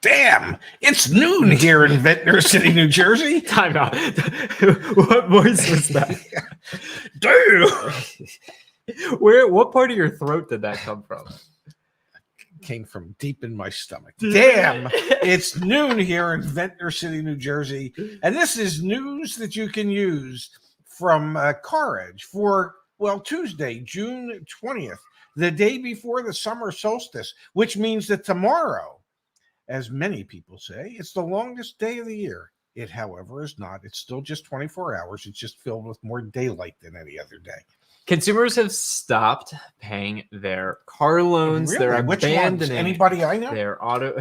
Damn, it's noon here in Ventnor City, New Jersey. Time out. What voice was that? Damn. What part of your throat did that come from? Came from deep in my stomach. Damn, it's noon here in Ventnor City, New Jersey. And this is news that you can use from CarEdge for, well, Tuesday, June 20th, the day before the summer solstice, which means that tomorrow, as many people say, it's the longest day of the year. It, however, is not. It's still just 24 hours. It's just filled with more daylight than any other day. Consumers have stopped paying their car loans. Really? They're Which abandoning ones? Anybody I know? their auto.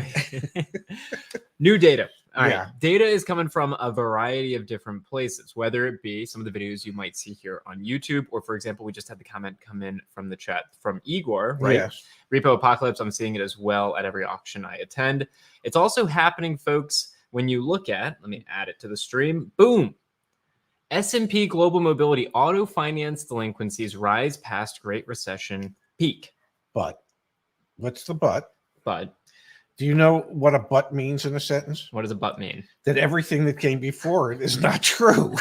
New data. All right. Yeah. Data is coming from a variety of different places, whether it be some of the videos you might see here on YouTube, or, for example, we just had the comment come in from the chat from Igor, right? Yes. Repo Apocalypse, I'm seeing it as well at every auction I attend. It's also happening, folks, when you look at, let me add it to the stream, boom. S&P Global Mobility auto finance delinquencies rise past Great Recession peak. But what's the but? But Do you know what a but means in a sentence? what does a but mean? That everything that came before it is not true.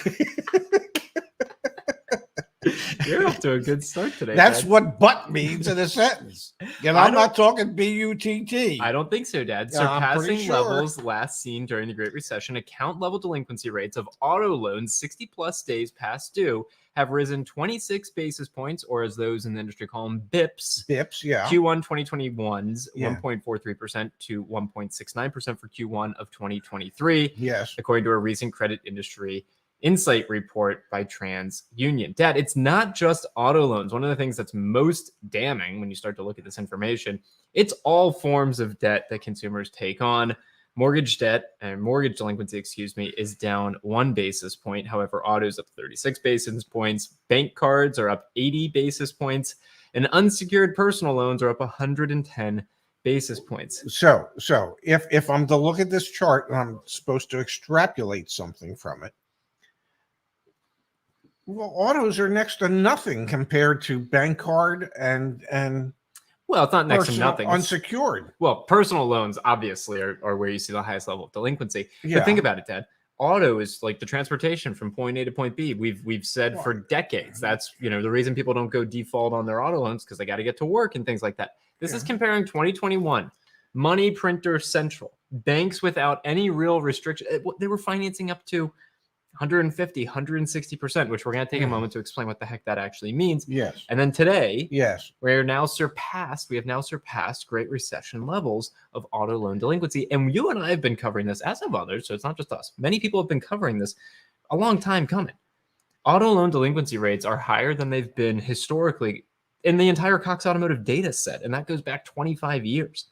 You're off to a good start today. That's Dad. what but means in a sentence. And I'm not talking B-U-T-T. I don't think so, Dad. Yeah, I'm pretty Surpassing sure. levels last seen during the Great Recession, account level delinquency rates of auto loans 60 plus days past due have risen 26 basis points, or as those in the industry call them, BIPs. BIPs, yeah. Q1 2021's Yeah. 1.43% to 1.69% for Q1 of 2023, Yes. according to a recent credit industry insight report by TransUnion. Dad, it's not just auto loans. One of the things that's most damning when you start to look at this information, it's all forms of debt that consumers take on. Mortgage debt and mortgage delinquency, is down 1 basis point. However, auto's up 36 basis points. Bank cards are up 80 basis points. And unsecured personal loans are up 110 basis points. So if I'm to look at this chart and I'm supposed to extrapolate something from it, well, autos are next to nothing compared to bank card and Well, it's not next to personal nothing. It's- unsecured. Well, personal loans obviously are where you see the highest level of delinquency. Yeah. But think about it, Dad. Auto is like the transportation from point A to point B. We've said for decades that's the reason people don't go default on their auto loans, because they got to get to work and things like that. This is comparing 2021 money printer central banks without any real restriction. They were financing up to 150, 160%, which we're going to take a moment to explain what the heck that actually means. Yes. And then today, Yes. we have now surpassed Great Recession levels of auto loan delinquency. And you and I have been covering this, as have others, so it's not just us. Many people have been covering this a long time coming. Auto loan delinquency rates are higher than they've been historically in the entire Cox Automotive data set, and that goes back 25 years.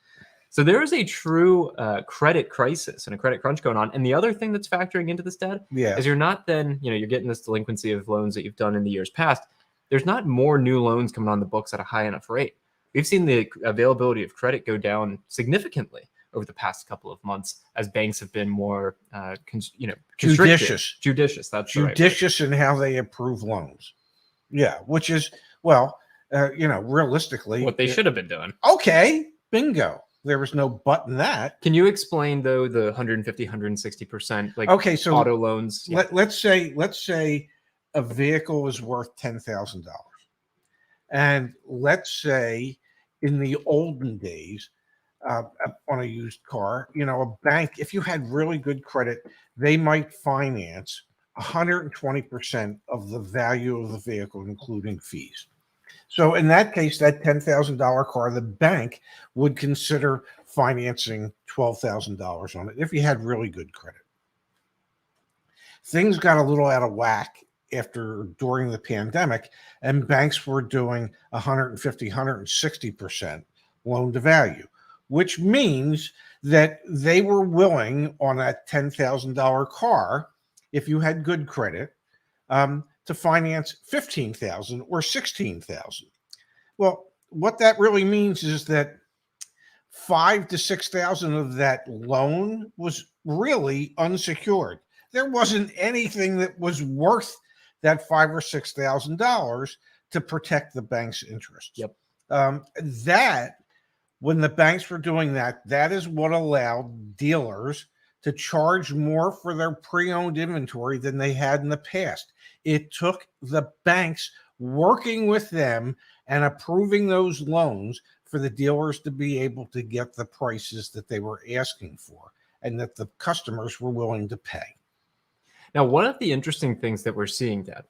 So there is a true credit crisis and a credit crunch going on. And the other thing that's factoring into this, Dad, is you're not then, you're getting this delinquency of loans that you've done in the years past. There's not more new loans coming on the books at a high enough rate. We've seen the availability of credit go down significantly over the past couple of months as banks have been more, Judicious. Judicious. That's the right word. Judicious in how they approve loans. Yeah, which is, well, realistically, What they should have been doing. Okay, bingo. There was no but in that. Can you explain though the 150, 160% like Okay, so auto loans? Yeah. let's say a vehicle is worth $10,000, and let's say in the olden days, on a used car, a bank, if you had really good credit, they might finance 120% of the value of the vehicle, including fees. So in that case, that $10,000 car, the bank would consider financing $12,000 on it if you had really good credit. Things got a little out of whack during the pandemic, and banks were doing 150, 160% loan to value, which means that they were willing on that $10,000 car, if you had good credit, to finance $15,000 or $16,000. Well, what that really means is that $5,000 to $6,000 of that loan was really unsecured. There wasn't anything that was worth that $5,000 or $6,000 to protect the bank's interest. Yep. That when the banks were doing that, that is what allowed dealers to charge more for their pre-owned inventory than they had in the past. It took the banks working with them and approving those loans for the dealers to be able to get the prices that they were asking for and that the customers were willing to pay. Now, one of the interesting things that we're seeing, Dad,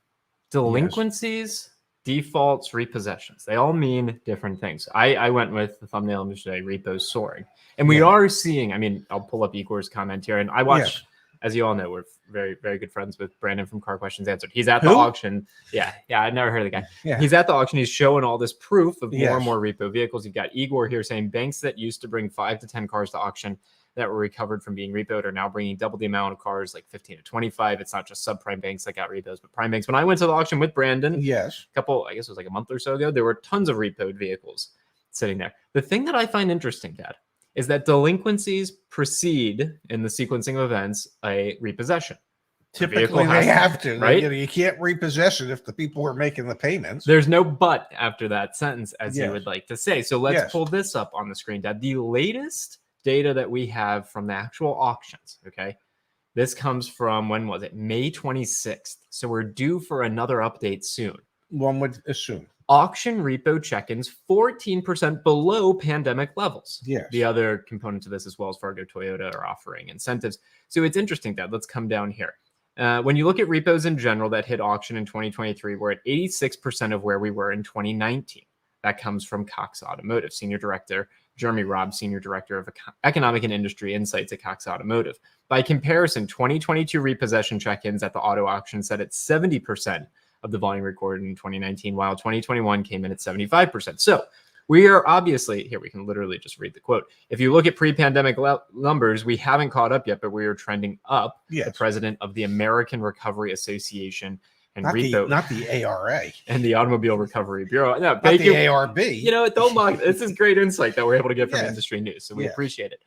delinquencies, defaults, repossessions, they all mean different things. I went with the thumbnail image today, repos soaring. And we are seeing, I mean, I'll pull up Igor's comment here. And I watch, as you all know, we're very, very good friends with Brandon from Car Questions Answered. He's at the auction. Yeah, I've never heard of the guy. Yeah. He's at the auction. He's showing all this proof of more and more repo vehicles. You've got Igor here saying banks that used to bring 5 to 10 cars to auction that were recovered from being repoed are now bringing double the amount of cars, like 15 to 25. It's not just subprime banks that got repos, but prime banks. When I went to the auction with Brandon, a couple, I guess it was like a month or so ago, there were tons of repoed vehicles sitting there. The thing that I find interesting, Dad, is that delinquencies precede in the sequencing of events a repossession. Typically, they have to, right? You can't repossess it if the people are making the payments. There's no but after that sentence, as you would like to say. So let's pull this up on the screen, Dad. The latest data that we have from the actual auctions, okay? This comes from, when was it? May 26th. So we're due for another update soon. One would assume. Auction repo check-ins 14% below pandemic levels. Yes. The other component to this is Wells Fargo, Toyota are offering incentives. So it's interesting, Dad. Let's come down here. When you look at repos in general that hit auction in 2023, we're at 86% of where we were in 2019. That comes from Cox Automotive. Senior Director Jeremy Robb, Senior Director of Economic and Industry Insights at Cox Automotive. By comparison, 2022 repossession check-ins at the auto auction set at 70% of the volume recorded in 2019, while 2021 came in at 75%. So we are obviously, here we can literally just read the quote. If you look at pre-pandemic numbers, we haven't caught up yet, but we are trending up. The president of the American Recovery Association and not the ARA and the Automobile Recovery Bureau. No, not the ARB. You know, don't mock. This is great insight that we're able to get from industry news, so we appreciate it.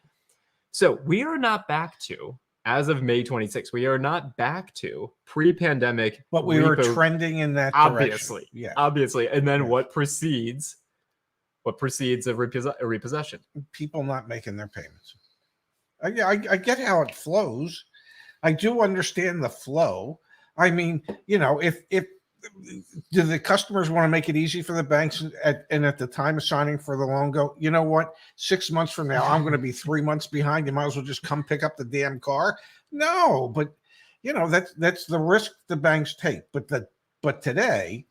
So we are not back to, as of May 26th, we are not back to pre-pandemic. But we were trending in that direction. Obviously, obviously. And then what precedes a repossession? People not making their payments. I get how it flows. I do understand the flow. I mean, you know, if do the customers want to make it easy for the banks and at the time of signing for the loan go, you know what, 6 months from now, I'm going to be 3 months behind. You might as well just come pick up the damn car. No, but you know, that's the risk the banks take. But today,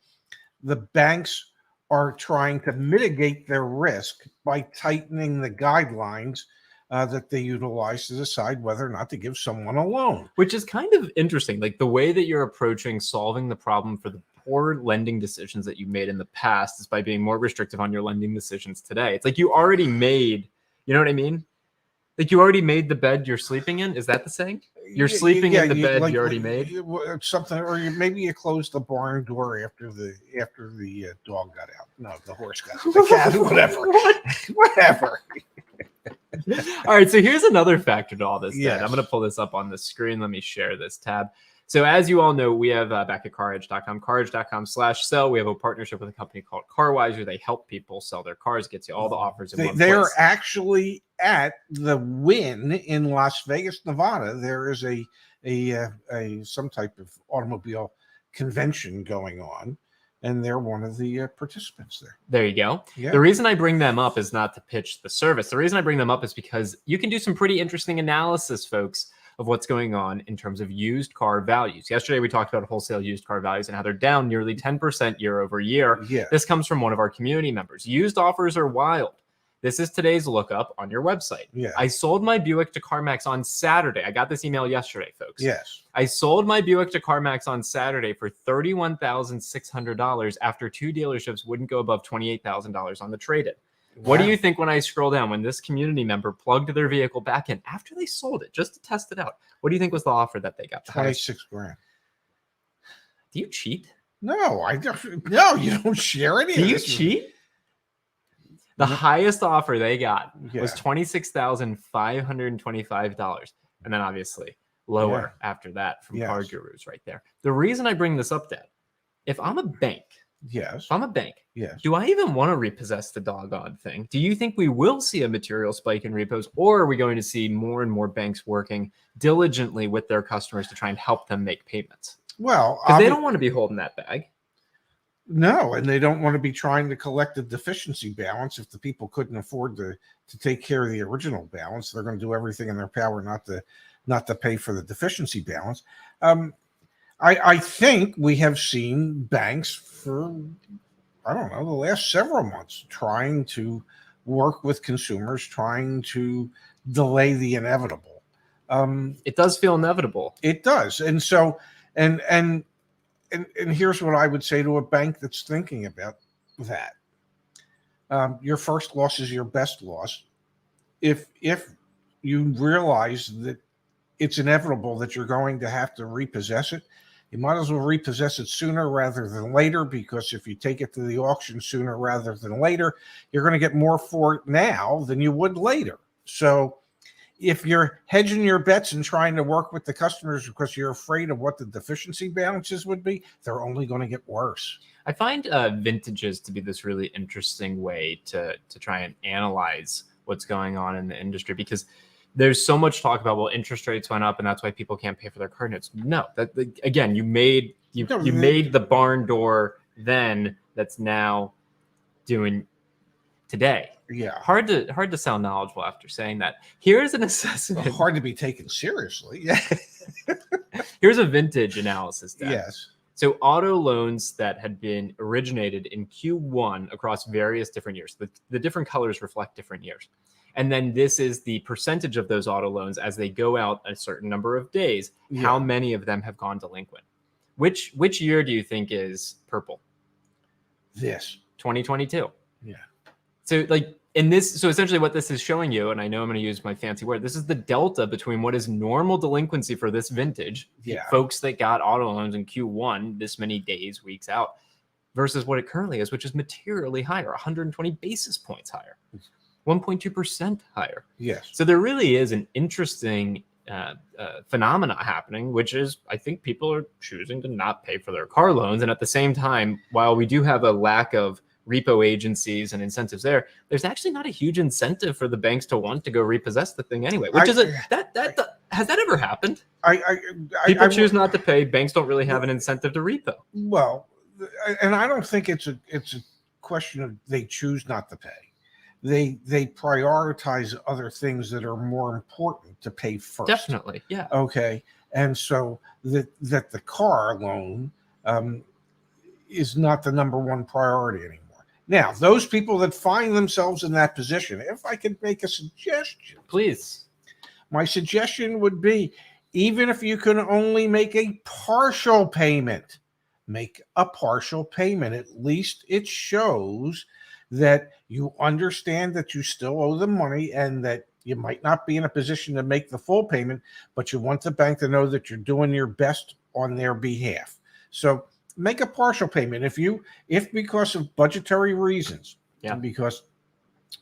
the banks are trying to mitigate their risk by tightening the guidelines that they utilize to decide whether or not to give someone a loan. Which is kind of interesting, like the way that you're approaching solving the problem for the poor lending decisions that you made in the past is by being more restrictive on your lending decisions today. It's like you already made, you know what I mean? Like you already made the bed you're sleeping in. Is that the saying? You're sleeping in the bed you already made? Something, or maybe you closed the barn door after the dog got out. No, the horse got out. The cat, whatever. Whatever. All right, so here's another factor to all this. I'm going to pull this up on the screen. Let me share this tab. So as you all know, we have back at CarEdge.com, CarEdge.com/sell. We have a partnership with a company called CarWise where they help people sell their cars, gets you all the offers in one place. They are actually at the Wynn in Las Vegas, Nevada. There is a some type of automobile convention going on, and they're one of the participants there. There you go. The reason I bring them up is not to pitch the service. The reason I bring them up is because you can do some pretty interesting analysis, folks, of what's going on in terms of used car values. Yesterday, we talked about wholesale used car values and how they're down nearly 10% year over year. This comes from one of our community members. Used offers are wild. This is today's lookup on your website. I sold my Buick to CarMax on Saturday. I got this email yesterday, folks. I sold my Buick to CarMax on Saturday for $31,600 after two dealerships wouldn't go above $28,000 on the trade-in. What do you think when I scroll down, when this community member plugged their vehicle back in after they sold it just to test it out? What do you think was the offer that they got? 26 grand. Do you cheat? No, I don't. No, you don't share any. Do you cheat? The highest offer they got was $26,525. And then obviously lower after that from Car Gurus right there. The reason I bring this up, Dad, if I'm a bank Yes. If I'm a bank, Yes. do I even want to repossess the doggone thing? Do you think we will see a material spike in repos, or are we going to see more and more banks working diligently with their customers to try and help them make payments? Well, Because they don't want to be holding that bag. no, and they don't want to be trying to collect the deficiency balance. If the people couldn't afford to take care of the original balance, they're going to do everything in their power not to pay for the deficiency balance. I think we have seen banks for, I don't know, the last several months trying to work with consumers, trying to delay the inevitable. It does feel inevitable. It does, and so and here's what I would say to a bank that's thinking about that. Your first loss is your best loss. If you realize that it's inevitable that you're going to have to repossess it, you might as well repossess it sooner rather than later, because if you take it to the auction sooner rather than later, you're going to get more for it now than you would later. So if you're hedging your bets and trying to work with the customers because you're afraid of what the deficiency balances would be, they're only going to get worse. I find vintages to be this really interesting way to try and analyze what's going on in the industry, because there's so much talk about, well, interest rates went up and that's why people can't pay for their car notes. No, that again, you made the barn door then that's now doing today. Yeah. Hard to sound knowledgeable after saying that. Here's an assessment. Hard to be taken seriously. Yeah. Here's a vintage analysis data. Yes. So auto loans that had been originated in Q1 across various different years. The different colors reflect different years. And then this is the percentage of those auto loans as they go out a certain number of days. Yeah. How many of them have gone delinquent? Which year do you think is purple? This. 2022. Yeah. So so essentially what this is showing you, and I know I'm going to use my fancy word, this is the delta between what is normal delinquency for this vintage, folks that got auto loans in Q1 this many days, weeks out, versus what it currently is, which is materially higher, 120 basis points higher, 1.2% higher. Yes. So there really is an interesting phenomena happening, which is, I think people are choosing to not pay for their car loans. And at the same time, while we do have a lack of repo agencies and incentives there's actually not a huge incentive for the banks to want to go repossess the thing anyway, which has that ever happened? People choose not to pay. Banks don't really have an incentive to repo. Well, and I don't think it's a question of they choose not to pay. They prioritize other things that are more important to pay first. Definitely. Yeah. Okay. And so that the car loan is not the number one priority anymore. Now, those people that find themselves in that position, if I could make a suggestion. Please. My suggestion would be, even if you can only make a partial payment, make a partial payment. At least it shows that you understand that you still owe them money and that you might not be in a position to make the full payment, but you want the bank to know that you're doing your best on their behalf. So make a partial payment. If because of budgetary reasons, because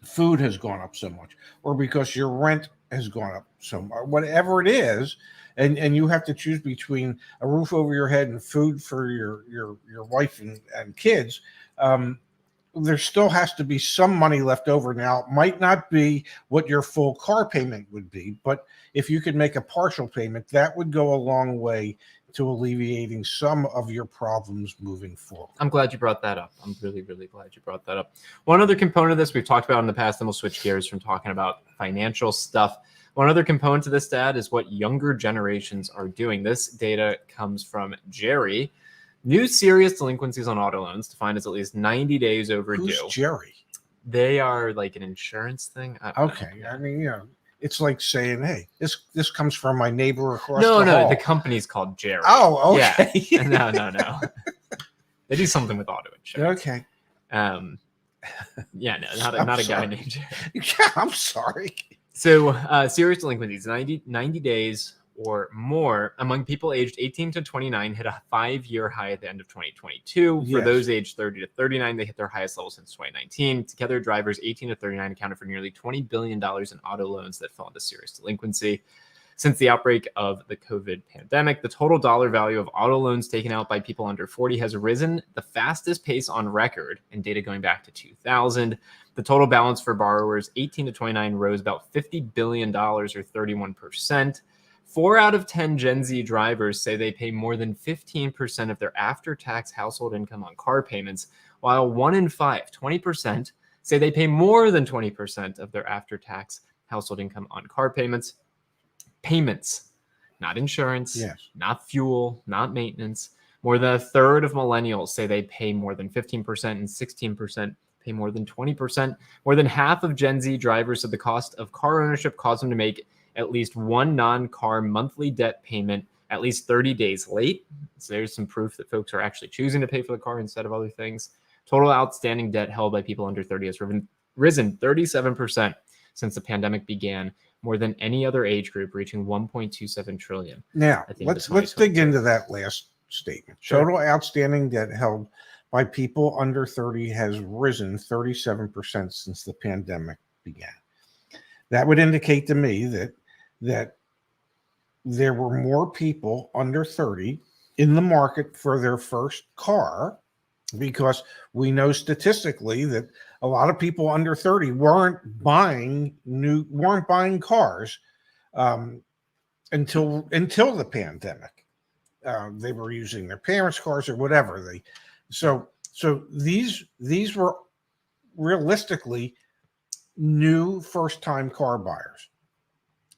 food has gone up so much, or because your rent has gone up so much, whatever it is, and you have to choose between a roof over your head and food for your wife and kids, there still has to be some money left over. Now, it might not be what your full car payment would be, but if you could make a partial payment, that would go a long way to alleviating some of your problems moving forward. I'm glad you brought that up. I'm really, really glad you brought that up. One other component of this we've talked about in the past, and we'll switch gears from talking about financial stuff. One other component to this data is what younger generations are doing. This data comes from Jerry. New serious delinquencies on auto loans defined as at least 90 days overdue. Who's Jerry? They are like an insurance thing. Okay. I mean, it's like saying, hey, this comes from my neighbor across the hall. No, the company's called Jerry. Oh, okay. Yeah. No. They do something with auto insurance. Okay. Not a guy named Jerry. Yeah, I'm sorry. So serious delinquencies, 90 days or more among people aged 18 to 29 hit a 5-year high at the end of 2022. Yes. For those aged 30 to 39, they hit their highest level since 2019. Together, drivers 18 to 39 accounted for nearly $20 billion in auto loans that fell into serious delinquency. Since the outbreak of the COVID pandemic, the total dollar value of auto loans taken out by people under 40 has risen the fastest pace on record in data going back to 2000. The total balance for borrowers 18 to 29 rose about $50 billion or 31%. 4 out of 10 Gen Z drivers say they pay more than 15% of their after-tax household income on car payments, while 1 in 5, 20%, say they pay more than 20% of their after-tax household income on car payments. Payments, not insurance, Yes. not fuel, not maintenance. More than a third of millennials say they pay more than 15% and 16% pay more than 20%. More than half of Gen Z drivers said the cost of car ownership caused them to make at least one non-car monthly debt payment at least 30 days late. So there's some proof that folks are actually choosing to pay for the car instead of other things. Total outstanding debt held by people under 30 has risen 37% since the pandemic began, more than any other age group, reaching 1.27 trillion. Now, at the end of let's dig 2022. into that last statement. Sure. Total outstanding debt held by people under 30 has risen 37% since the pandemic began. That would indicate to me that there were more people under 30 in the market for their first car, because we know statistically that a lot of people under 30 weren't buying cars until the pandemic. They were using their parents' cars or whatever. So these were realistically new first-time car buyers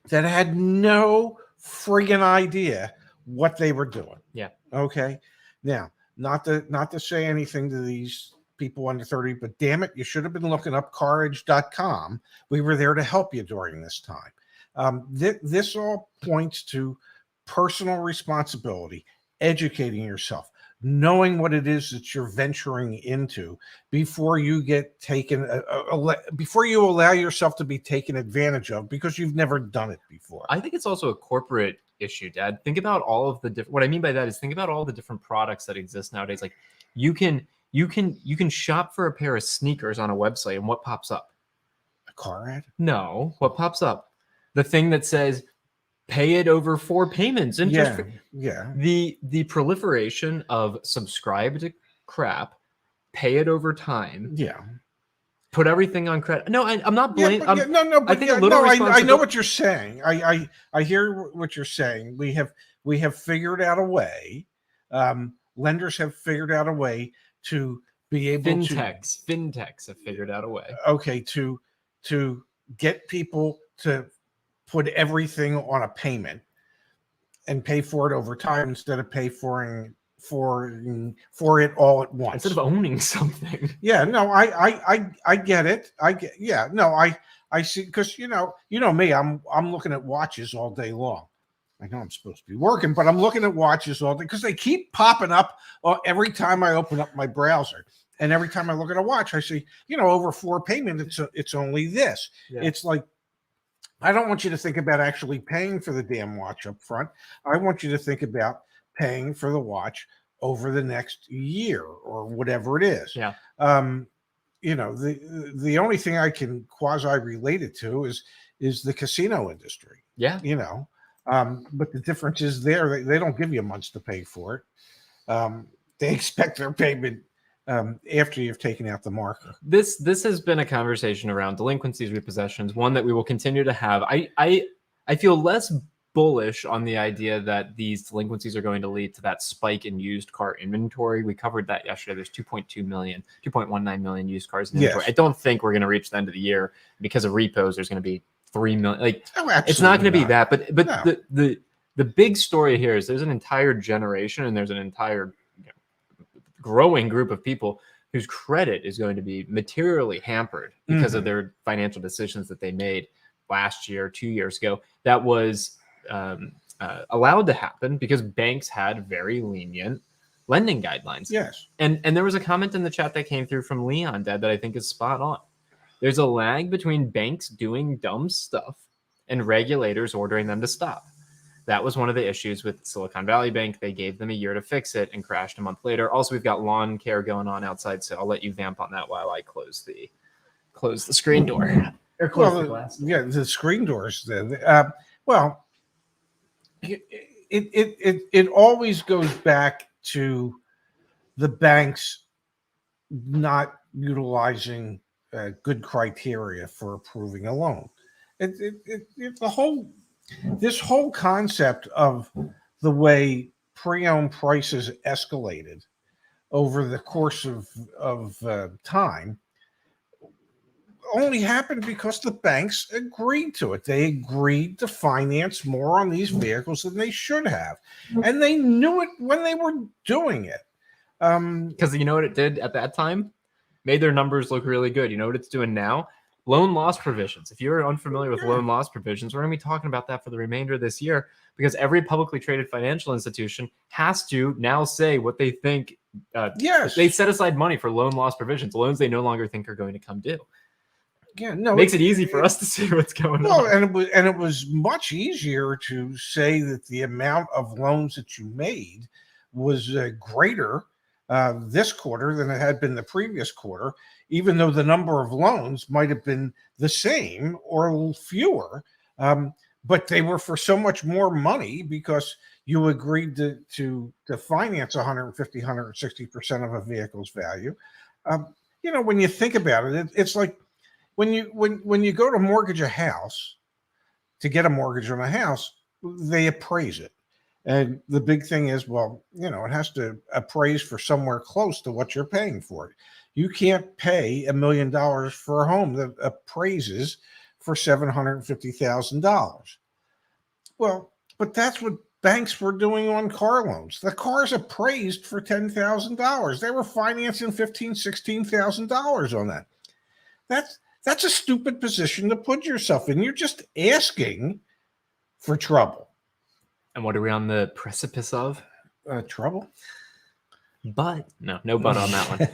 that had no friggin' idea what they were doing. Yeah. Okay. Now, not to say anything to these people under 30, but damn it, you should have been looking up CarEdge.com. We were there to help you during this time. This all points to personal responsibility, educating yourself, knowing what it is that you're venturing into before you get taken, before you allow yourself to be taken advantage of because you've never done it before. I think it's also a corporate issue, Dad. Think about all of the different. What I mean by that is think about all the different products that exist nowadays. Like you can shop for a pair of sneakers on a website, and what pops up? A car ad? No, what pops up? The thing that says pay it over 4 payments. Yeah. The proliferation of subscribe to crap, pay it over time. Yeah. Put everything on credit. No, I'm not blaming. I know what you're saying. I hear what you're saying. We have figured out a way. Lenders have figured out a way to be able fintechs have figured out a way. Okay, to get people to put everything on a payment and pay for it over time instead of pay for it all at once. Instead of owning something. Yeah, no, I get it. I see, because you know me, I'm looking at watches all day long. I know I'm supposed to be working, but I'm looking at watches all day because they keep popping up every time I open up my browser. And every time I look at a watch, I see, over 4 payments, it's only this. Yeah. It's like, I don't want you to think about actually paying for the damn watch up front. I want you to think about paying for the watch over the next year or whatever it is. Yeah. The only thing I can quasi relate it to is the casino industry. Yeah. But the difference is they don't give you months to pay for it. They expect their payment after you've taken out the marker. This has been a conversation around delinquencies, repossessions, one that we will continue to have. I feel less bullish on the idea that these delinquencies are going to lead to that spike in used car inventory. We covered that yesterday. There's 2.19 million used cars in inventory. Yes. I don't think we're going to reach the end of the year because of repos. There's going to be 3 million. It's not going to be that. But no. The big story here is there's an entire generation and there's an entire growing group of people whose credit is going to be materially hampered because of their financial decisions that they made last year, 2 years ago. That was allowed to happen because banks had very lenient lending guidelines. Yes. And there was a comment in the chat that came through from Leon, Dad, that I think is spot on. There's a lag between banks doing dumb stuff and regulators ordering them to stop. That was one of the issues with Silicon Valley Bank. They gave them a year to fix it and crashed a month later. Also, we've got lawn care going on outside, so I'll let you vamp on that while I close the screen door. Or close the glass. Yeah, the screen doors. Well, it always goes back to the banks not utilizing good criteria for approving a loan. This whole concept of the way pre-owned prices escalated over the course of time only happened because the banks agreed to it. They agreed to finance more on these vehicles than they should have, and they knew it when they were doing it. Because you know what it did at that time? Made their numbers look really good. You know what it's doing now? Loan loss provisions. If you're unfamiliar with loan loss provisions, we're going to be talking about that for the remainder of this year because every publicly traded financial institution has to now say what they think. Yes. They set aside money for loan loss provisions, loans they no longer think are going to come due. Yeah, no, Makes it easy for us to see what's going on. And it was much easier to say that the amount of loans that you made was greater this quarter than it had been the previous quarter, even though the number of loans might have been the same or fewer. But they were for so much more money because you agreed to finance 150, 160% of a vehicle's value. When you think about it, it's like when you go to mortgage a house, to get a mortgage on a house, they appraise it. And the big thing is, it has to appraise for somewhere close to what you're paying for it. You can't pay $1 million for a home that appraises for $750,000. Well, but that's what banks were doing on car loans. The car's appraised for $10,000. They were financing $15,000, $16,000 on that. That's a stupid position to put yourself in. You're just asking for trouble. And what are we on the precipice of? Trouble. But no but on that one.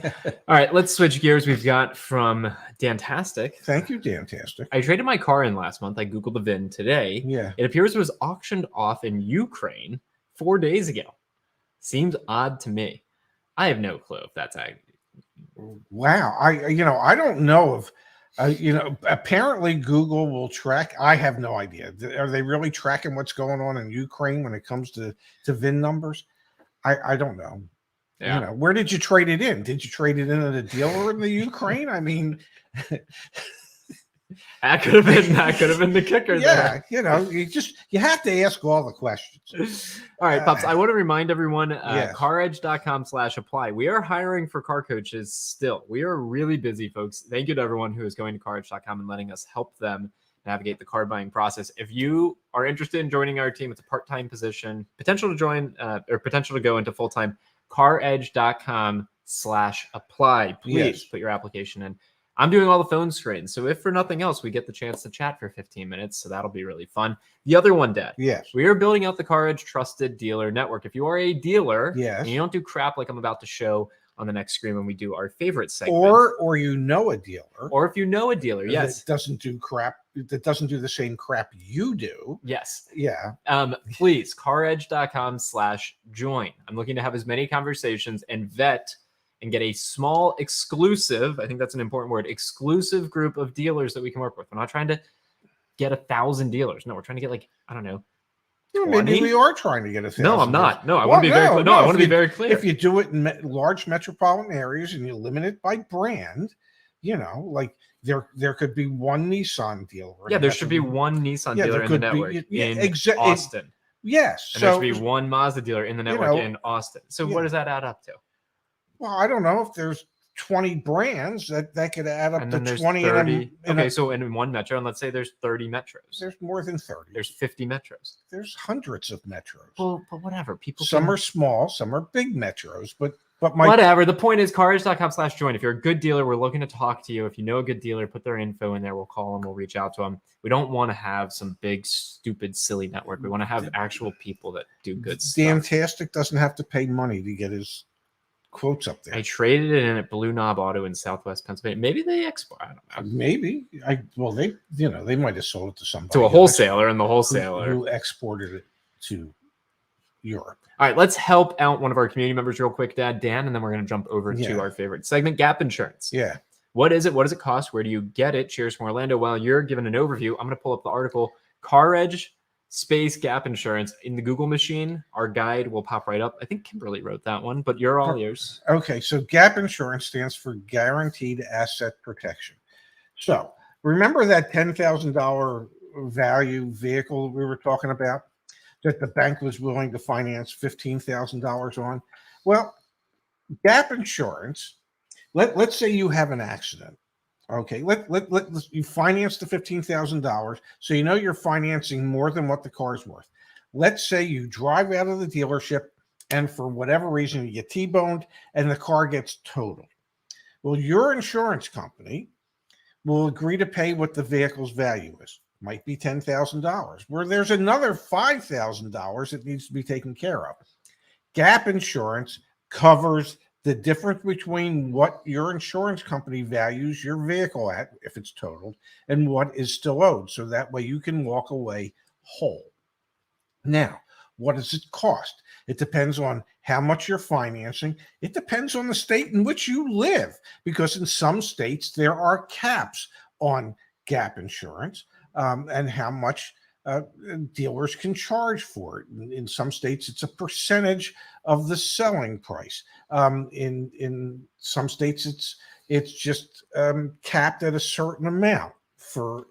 All right, let's switch gears. We've got from Dantastic. Thank you, Dantastic. I traded my car in last month. I Googled the VIN today. Yeah. It appears it was auctioned off in Ukraine 4 days ago. Seems odd to me. I have no clue if that's accurate. Wow. I don't know if apparently Google will track. I have no idea. Are they really tracking what's going on in Ukraine when it comes to VIN numbers? I don't know. Yeah. Where did you trade it in? Did you trade it in at a dealer in the Ukraine? I mean, that could have been the kicker. Yeah, there. You have to ask all the questions. All right, Pops. I want to remind everyone, yes. CarEdge.com/apply. We are hiring for car coaches still. We are really busy, folks. Thank you to everyone who is going to CarEdge.com and letting us help them navigate the car buying process. If you are interested in joining our team, it's a part-time position, potential to join or potential to go into full-time. CarEdge.com/apply. Please put your application in. I'm doing all the phone screens. So if for nothing else, we get the chance to chat for 15 minutes. So that'll be really fun. The other one, Dad. Yes. We are building out the CarEdge Trusted Dealer Network. If you are a dealer and you don't do crap like I'm about to show on the next screen when we do our favorite segment. Or you know a dealer. Or if you know a dealer, yes. That doesn't do crap. That doesn't do the same crap you do. Yes. Yeah. Please, CarEdge.com/join. I'm looking to have as many conversations and vet and get a small exclusive, I think that's an important word, exclusive group of dealers that we can work with. We're not trying to get 1,000 dealers. No, we're trying to get I don't know. Maybe we are trying to get 1,000. No, I'm not. No, I want to be very clear. No, I want to be very clear. If you do it in large metropolitan areas and you limit it by brand, like there could be one Nissan dealer. Yeah, there should be one Nissan dealer in the network in Austin. Yes. And there should be one Mazda dealer in the network in Austin. So what does that add up to? Well, I don't know if there's 20 brands that could add up to 20. 30. So in one metro, and let's say there's 30 metros. There's more than 30. There's 50 metros. There's hundreds of metros. Well, but whatever. Some are small, some are big metros, but whatever. The point is CarEdge.com/join. If you're a good dealer, we're looking to talk to you. If you know a good dealer, put their info in there. We'll call them. We'll reach out to them. We don't want to have some big, stupid, silly network. We want to have actual people that do good stuff. Dantastic doesn't have to pay money to get his quotes up there. I traded it in at Blue Knob Auto in Southwest Pennsylvania. Maybe they export. I don't know. Maybe they might have sold it to somebody, to a wholesaler, and the wholesaler who exported it to Europe. All right, let's help out one of our community members real quick, Dan, and then we're going to jump over to our favorite segment, Gap Insurance. Yeah. What is it? What does it cost? Where do you get it? Cheers from Orlando. While you're giving an overview, I'm going to pull up the article. CarEdge space gap insurance in the Google machine. Our guide will pop right up. I think Kimberly wrote that one, but you're all yours. Okay, so gap insurance stands for guaranteed asset protection. So remember that $10,000 value vehicle we were talking about that the bank was willing to finance $15,000 on? Well, gap insurance, let's say you have an accident. Okay, you finance the $15,000, so you know you're financing more than what the car's worth. Let's say you drive out of the dealership and for whatever reason you get T-boned and the car gets totaled. Well, your insurance company will agree to pay what the vehicle's value is. Might be $10,000, where there's another $5,000 that needs to be taken care of. Gap insurance covers the difference between what your insurance company values your vehicle at, if it's totaled, and what is still owed. So that way you can walk away whole. Now, what does it cost? It depends on how much you're financing. It depends on the state in which you live, because in some states there are caps on gap insurance and how much dealers can charge for it. In some states, it's a percentage of the selling price. In some states, it's just capped at a certain amount for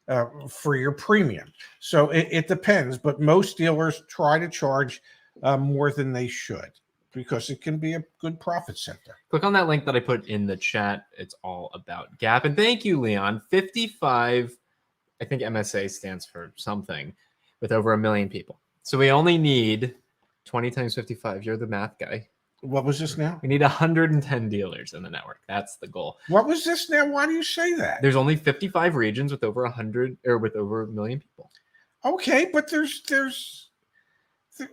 your premium. So it depends, but most dealers try to charge more than they should because it can be a good profit center. Click on that link that I put in the chat. It's all about gap. And thank you, Leon. 55, I think MSA stands for something, with over 1 million people. So we only need 20 times 55. You're the math guy. What was this now? We need 110 dealers in the network. That's the goal. What was this now? Why do you say that? There's only 55 regions with over 100 or with over 1 million people. Okay, but there's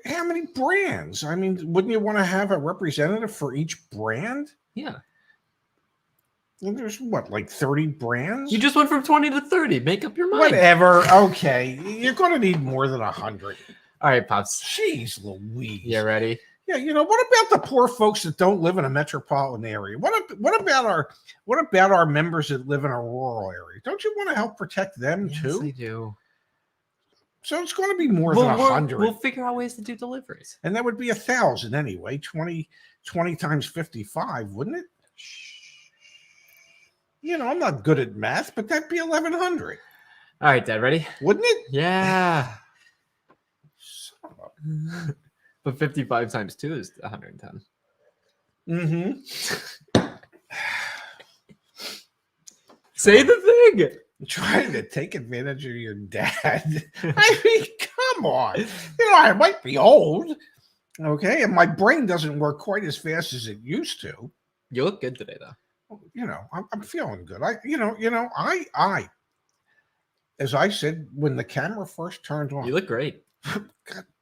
how many brands? I mean, wouldn't you want to have a representative for each brand? Yeah. And there's what, like 30 brands? You just went from 20 to 30. Make up your mind. Whatever. Okay, you're going to need more than 100. All right, Pops. Jeez Louise. You ready? Yeah, what about the poor folks that don't live in a metropolitan area? What about our members that live in a rural area? Don't you want to help protect them too? Yes, I do. So it's going to be more than 100. We'll figure out ways to do deliveries, and that would be 1,000 anyway. 20 times 55, wouldn't it? I'm not good at math, but that'd be 1,100. All right, Dad, ready? Wouldn't it? Yeah. But 55 times 2 is 110. Mm-hmm. Say the thing. Trying to take advantage of your dad. I mean, come on. I might be old, okay, and my brain doesn't work quite as fast as it used to. You look good today, though. I'm feeling good. I as I said when the camera first turned on. You look great. God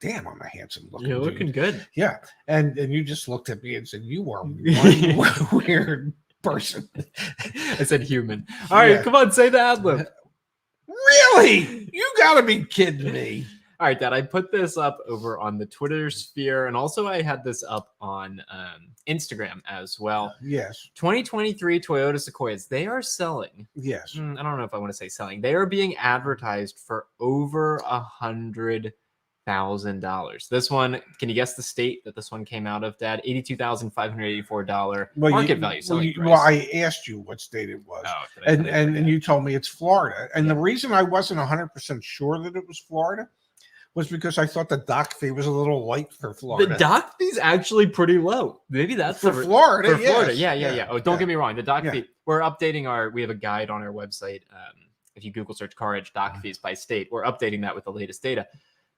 damn, I'm a handsome looking. You're looking dude. Good. Yeah, and you just looked at me and said you are one weird person. I said human. All right, come on, say the ad lib. Really? You gotta be kidding me. All right, Dad, I put this up over on the Twitter sphere, and also I had this up on Instagram as well. Yes. 2023 Toyota Sequoias, they are selling. Yes. I don't know if I want to say selling. They are being advertised for over $100,000. This one, can you guess the state that this one came out of, Dad? $82,584 market value selling price. Well, I asked you what state it was, Oh, and you told me it's Florida. And the reason I wasn't 100% sure that it was Florida was because I thought the dock fee was a little light for Florida. The dock fee is actually pretty low. Maybe that's for Florida. For Florida, yeah. Oh, don't get me wrong. The dock fee. We're updating we have a guide on our website. If you Google search CarEdge dock fees by state, we're updating that with the latest data.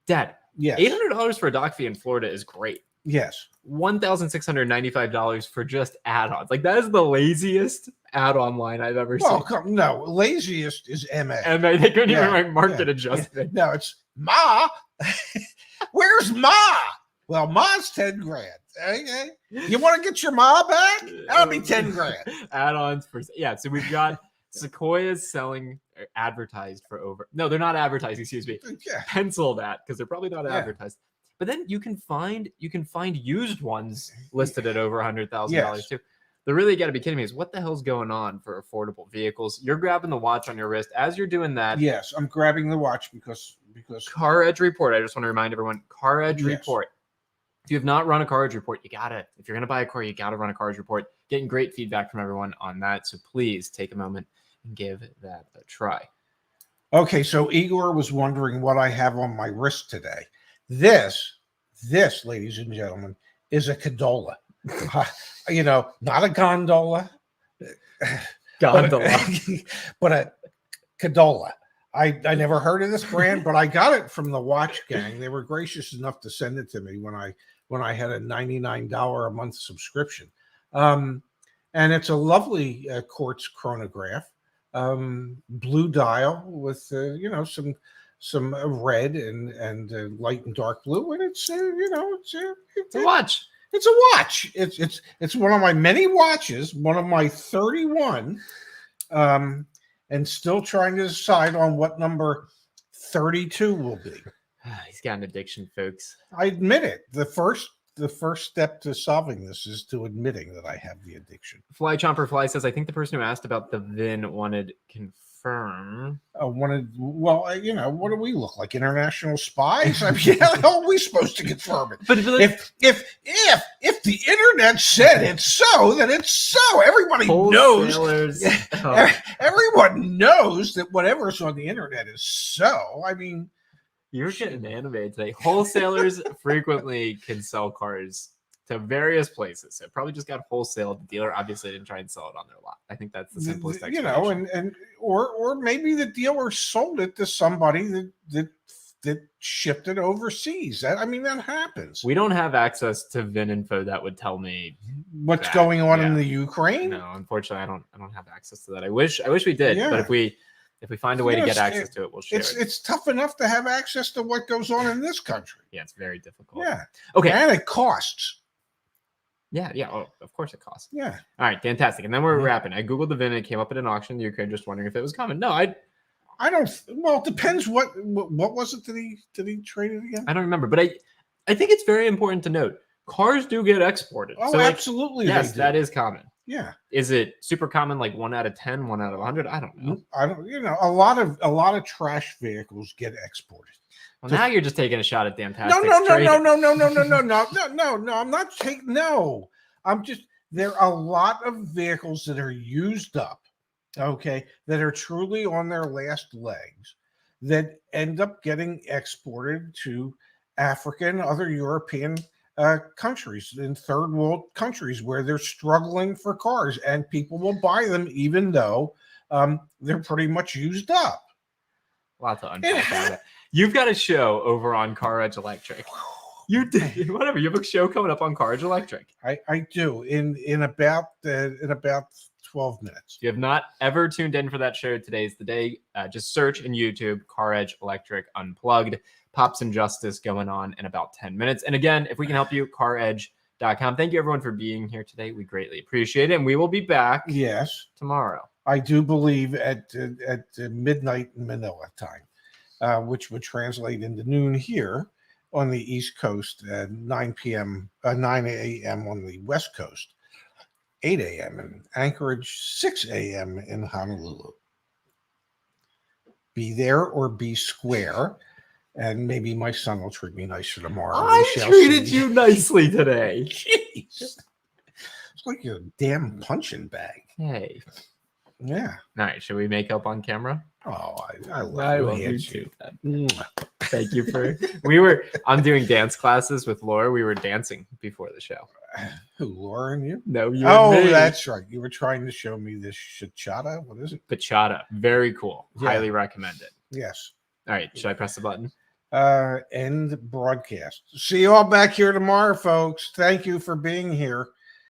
Dad, yes. $800 for a dock fee in Florida is great. Yes. $1,695 for just add-ons. Like, that is the laziest add-on line I've ever seen. No, laziest is MA. MA, they couldn't even write market adjustment. No, it's Ma. Where's Ma? Well, Ma's 10 grand. Okay. You want to get your Ma back? That'll be 10 grand. Add-ons for so we've got Sequoias selling advertised for over. No, they're not advertised. Excuse me. Yeah. Pencil that because they're probably not advertised. But then you can find used ones listed at over $100,000 too. The really got to be kidding me is what the hell's going on for affordable vehicles? You're grabbing the watch on your wrist as you're doing that. Yes, I'm grabbing the watch because CarEdge report. I just want to remind everyone, CarEdge Yes. report. If you have not run a CarEdge report, you got to. If you're going to buy a car, you got to run a CarEdge report. Getting great feedback from everyone on that. So please take a moment and give that a try. Okay, so Igor was wondering what I have on my wrist today. This, ladies and gentlemen, is a cadola. Not a gondola. Gondola. But a cadola. I never heard of this brand, but I got it from the watch gang. They were gracious enough to send it to me when I had a $99 a month subscription. And it's a lovely quartz chronograph, blue dial with some red and light and dark blue, and it's a watch. It's a watch. It's one of my many watches, one of my 31, and still trying to decide on what number 32 will be. He's got an addiction, folks. I admit it. The first step to solving this is to admitting that I have the addiction. Fly Chomper Fly says, I think the person who asked about the VIN wanted confirm. What do we look like? International spies? I mean, how are we supposed to confirm it? But if the internet said it's so, then it's so. Everybody knows. Everyone knows that whatever's on the internet is so. I mean, you're getting animated today. Wholesalers frequently can sell cars to various places. So it probably just got wholesale. The dealer obviously didn't try and sell it on their lot. I think that's the simplest explanation. Or maybe the dealer sold it to somebody that shipped it overseas. That happens. We don't have access to VIN info that would tell me what's going on in the Ukraine. No, unfortunately, I don't have access to that. I wish we did, but if we find a way to get access to it, we'll share it. It's tough enough to have access to what goes on in this country. Yeah, it's very difficult. Yeah. Okay. And it costs. Yeah. Oh, of course it costs. Yeah. All right, fantastic. And then we're wrapping. I Googled the VIN and it came up at an auction in the Ukraine, just wondering if it was common. No, I don't. Well, it depends what was it that he traded again? I don't remember, but I think it's very important to note cars do get exported. Oh, so absolutely. Yes, that is common. Yeah. Is it super common, like 1 out of 10, 1 out of 100? I don't know. A lot of trash vehicles get exported. Well, now you're just taking a shot at Dantastic. No. I'm not taking. No, there are a lot of vehicles that are used up. Okay, that are truly on their last legs, that end up getting exported to Africa and other European countries, in third world countries where they're struggling for cars, and people will buy them even though they're pretty much used up. A lot to unpack out of it. You've got a show over on CarEdge Electric. You did whatever. You have a show coming up on CarEdge Electric. I do in about 12 minutes. If you have not ever tuned in for that show, today's the day. Just search in YouTube CarEdge Electric Unplugged. Pop some justice going on in about 10 minutes. And again, if we can help you, CarEdge.com. Thank you everyone for being here today. We greatly appreciate it. And we will be back tomorrow. I do believe at midnight in Manila time, which would translate into noon here on the East Coast, 9 a.m. on the West Coast, 8 a.m. in Anchorage, 6 a.m. in Honolulu. Be there or be square, and maybe my son will treat me nicer tomorrow. I treated you nicely today. Jeez. It's like a damn punching bag. Hey. Yeah. All right. Should we make up on camera? Oh, I love you. Thank you for. I'm doing dance classes with Laura. We were dancing before the show. Who, Laura and you? No, you. Oh, and me. that's right. You were trying to show me this bachata. What is it? Bachata. Very cool. Yeah. Highly recommend it. Yes. All right. Should I press the button? End broadcast. See you all back here tomorrow, folks. Thank you for being here.